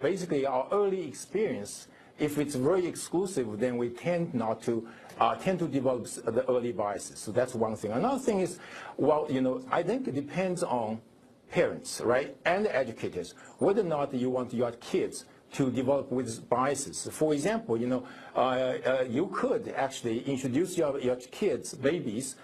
basically our early experience, if it's very exclusive, then we tend not to develop the early biases. So that's one thing. Another thing is, well, I think it depends on parents, right, and educators, whether or not you want your kids to develop with biases. For example, you could actually introduce your kids, babies,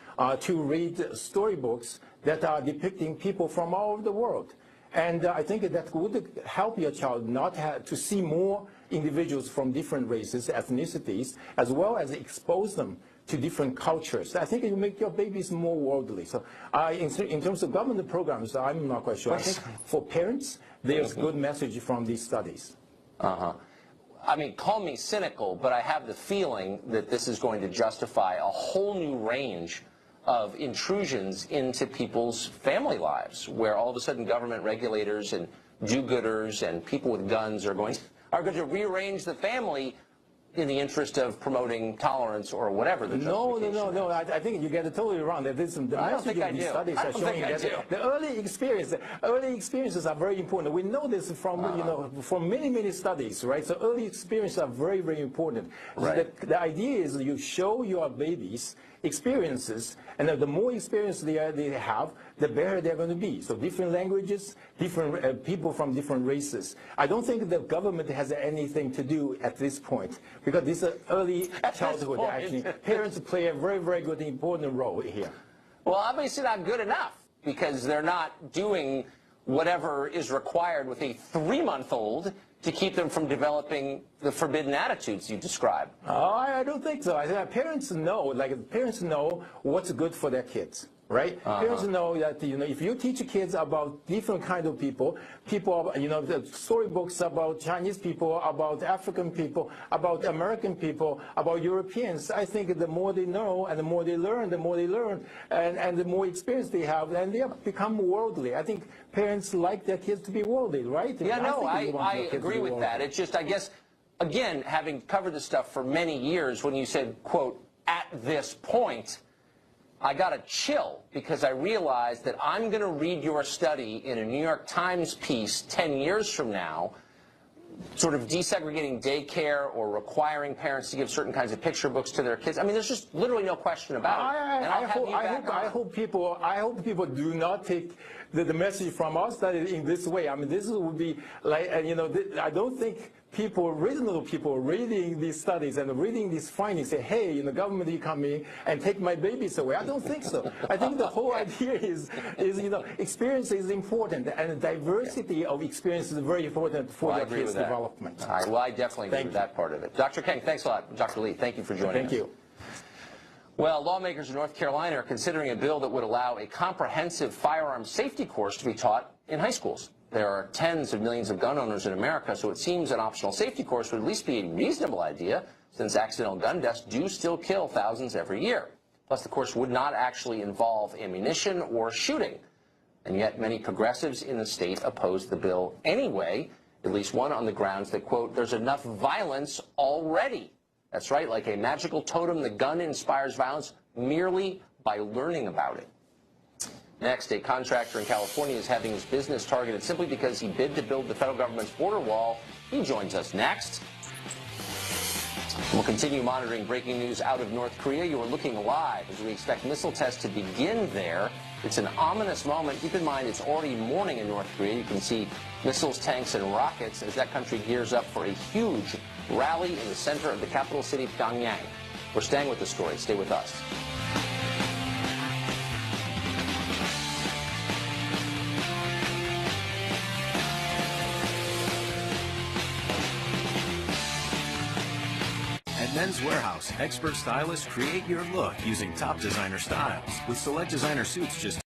to read storybooks that are depicting people from all over the world. And I think that would help your child not to see more individuals from different races, ethnicities, as well as expose them to different cultures. I think it will make your babies more worldly. So in terms of government programs, I'm not quite sure. I think for parents, there's good message from these studies. I mean, call me cynical, but I have the feeling that this is going to justify a whole new range of intrusions into people's family lives, where all of a sudden government regulators and do-gooders and people with guns are going to rearrange the family in the interest of promoting tolerance or whatever the justification is. No. I think you get it totally wrong. There's some studies are showing that the early experiences are very important. We know this from many studies, right? So early experiences are very, very important. Right. The idea is you show your babies experiences, and the more experience they have, the better they're going to be. So different languages, different people from different races. I don't think the government has anything to do at this point, because this is early childhood. Actually, parents play a very, very good, important role here. Well, obviously not good enough, because they're not doing whatever is required with a 3-month-old to keep them from developing the forbidden attitudes you describe. I don't think so. I think parents know what's good for their kids, right? Parents know that if you teach kids about different kind of people, the storybooks about Chinese people, about African people, about American people, about Europeans, I think the more they know and the more they learn, and the more experience they have, and they become worldly. I think parents like their kids to be worldly, right? Yeah, I agree with that. It's just, I guess, again, having covered this stuff for many years, when you said, quote, at this point, I got a chill, because I realized that I'm going to read your study in a New York Times piece 10 years from now, sort of desegregating daycare or requiring parents to give certain kinds of picture books to their kids. I mean, there's just literally no question about it. I hope people do not take the message from our study in this way. I mean, this would be like, I don't think reasonable people reading these studies and reading these findings say, hey, government, you come in and take my babies away. I don't think so. I think the whole idea is experience is important, and diversity of experience is very important for their kids' development. All right, well, I definitely agree with that part of it. Dr. Kang, thanks a lot. Dr. Lee, thank you for joining us. Thank you. Well, lawmakers in North Carolina are considering a bill that would allow a comprehensive firearms safety course to be taught in high schools. There are tens of millions of gun owners in America, so it seems an optional safety course would at least be a reasonable idea, since accidental gun deaths do still kill thousands every year. Plus, the course would not actually involve ammunition or shooting. And yet, many progressives in the state oppose the bill anyway, at least one on the grounds that, quote, there's enough violence already. That's right, like a magical totem, the gun inspires violence merely by learning about it. Next, a contractor in California is having his business targeted simply because he bid to build the federal government's border wall. He joins us next. We'll continue monitoring breaking news out of North Korea. You are looking live as we expect missile tests to begin there. It's an ominous moment. Keep in mind, it's already morning in North Korea. You can see missiles, tanks, and rockets as that country gears up for a huge rally in the center of the capital city, Pyongyang. We're staying with the story. Stay with us. At Men's Warehouse, expert stylists create your look using top designer styles. With select designer suits just